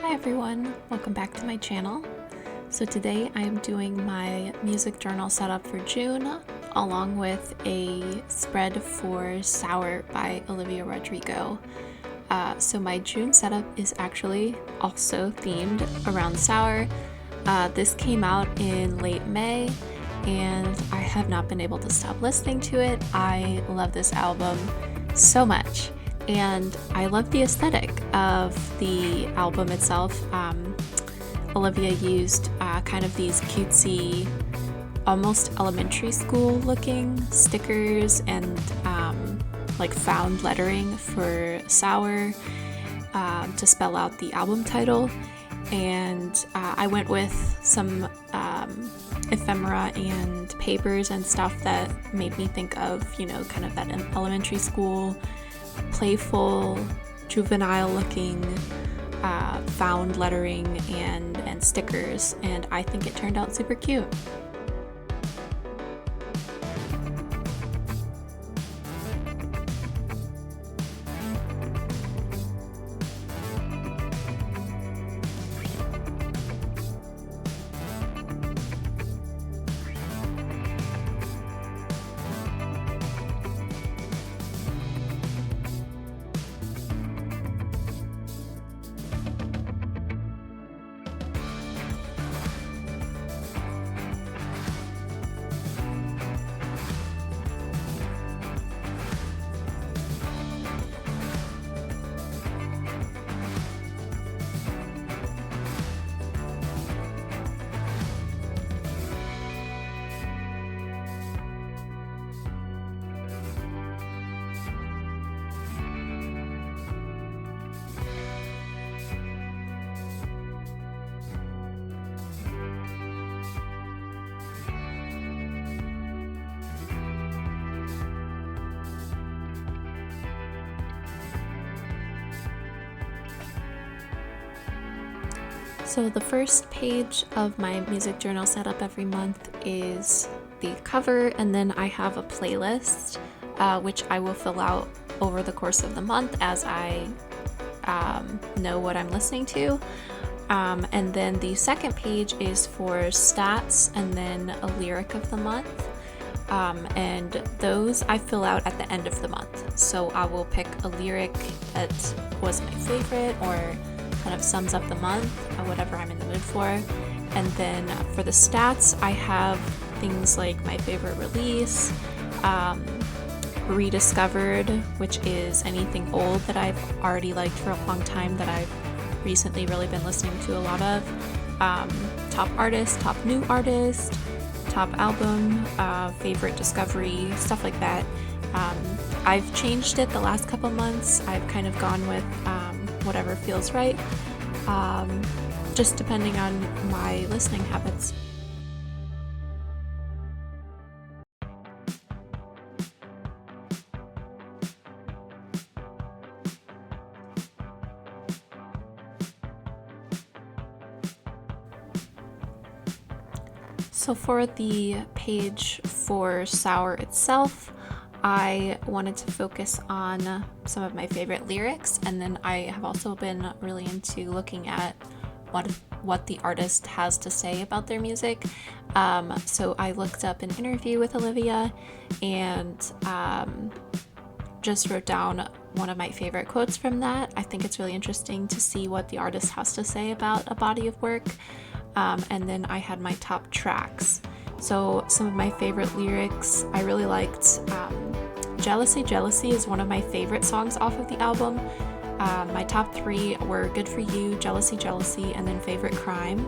Hi everyone, welcome back to my channel. So today I am doing my music journal setup for June along with a spread for Sour by Olivia Rodrigo. So my June setup is actually also themed around Sour. This came out in late May and I have not been able to stop listening to it. I love this album so much. And I love the aesthetic of the album itself. Olivia used kind of these cutesy, almost elementary school looking stickers and like found lettering for Sour to spell out the album title. And I went with some ephemera and papers and stuff that made me think of, kind of that elementary school playful, juvenile looking found lettering and stickers, and I think it turned out super cute. So the first page of my music journal setup every month is the cover, and then I have a playlist which I will fill out over the course of the month as I know what I'm listening to. And then the second page is for stats and then a lyric of the month. And those I fill out at the end of the month. So I will pick a lyric that was my favorite or kind of sums up the month, whatever I'm in the mood for. And then for the stats, I have things like my favorite release, rediscovered, which is anything old that I've already liked for a long time that I've recently really been listening to a lot of, top artist, top new artist, top album, favorite discovery, stuff like that. I've changed it the last couple months. I've kind of gone with whatever feels right, just depending on my listening habits. So for the page for Sour itself, I wanted to focus on some of my favorite lyrics, and then I have also been really into looking at what the artist has to say about their music. So I looked up an interview with Olivia and just wrote down one of my favorite quotes from that. I think it's really interesting to see what the artist has to say about a body of work. And then I had my top tracks. So some of my favorite lyrics, I really liked Jealousy. Jealousy is one of my favorite songs off of the album. My top three were Good For You, Jealousy, Jealousy, and then Favorite Crime.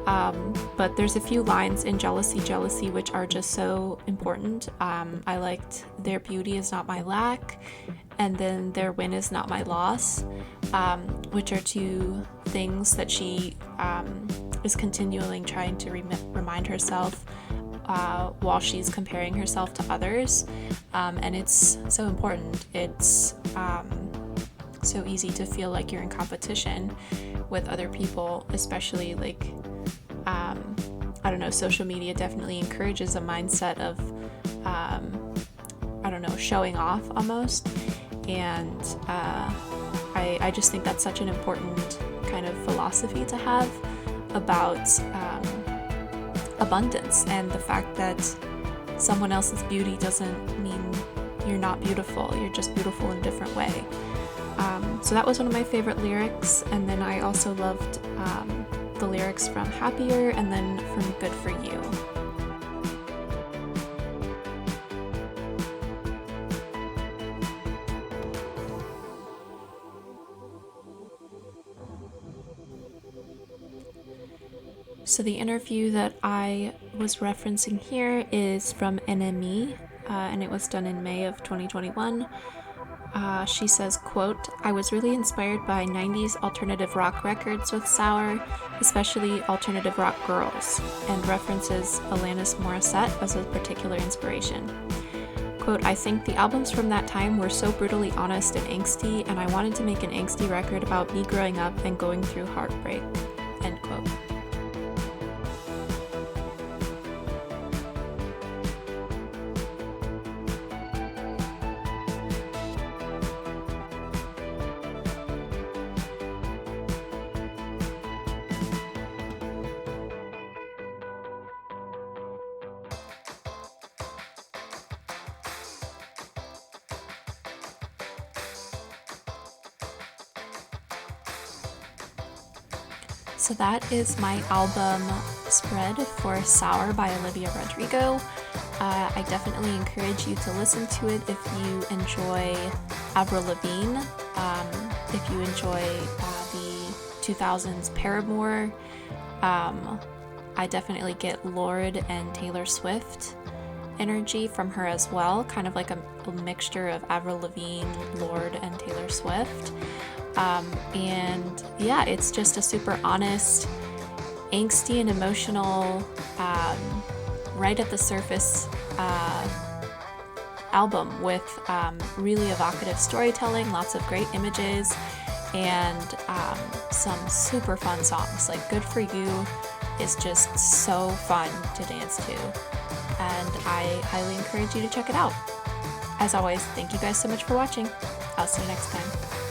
But there's a few lines in Jealousy, Jealousy which are just so important. I liked Their beauty is not my lack, and then Their win is not my loss, which are two things that she is continually trying to remind herself while she's comparing herself to others, and it's so important. It's so easy to feel like you're in competition with other people, especially like I don't know, social media definitely encourages a mindset of showing off almost, and I just think that's such an important kind kind of philosophy to have about abundance, and the fact that someone else's beauty doesn't mean you're not beautiful, you're just beautiful in a different way. So that was one of my favorite lyrics, and then I also loved the lyrics from Happier and then from Good For You. So the interview that I was referencing here is from NME, and it was done in May of 2021. She says, quote, "I was really inspired by 90s alternative rock records with Sour, especially alternative rock girls," and references Alanis Morissette as a particular inspiration. Quote, "I think the albums from that time were so brutally honest and angsty, and I wanted to make an angsty record about me growing up and going through heartbreak," end quote. So that is my album spread for Sour by Olivia Rodrigo. I definitely encourage you to listen to it if you enjoy Avril Lavigne, if you enjoy the 2000s Paramore. I definitely get Lorde and Taylor Swift energy from her as well, kind of like a mixture of Avril Lavigne, Lorde, and Taylor Swift. And yeah, it's just a super honest, angsty and emotional, right at the surface album with really evocative storytelling, lots of great images, and some super fun songs. Like Good For You is just so fun to dance to, and I highly encourage you to check it out. As always, thank you guys so much for watching. I'll see you next time.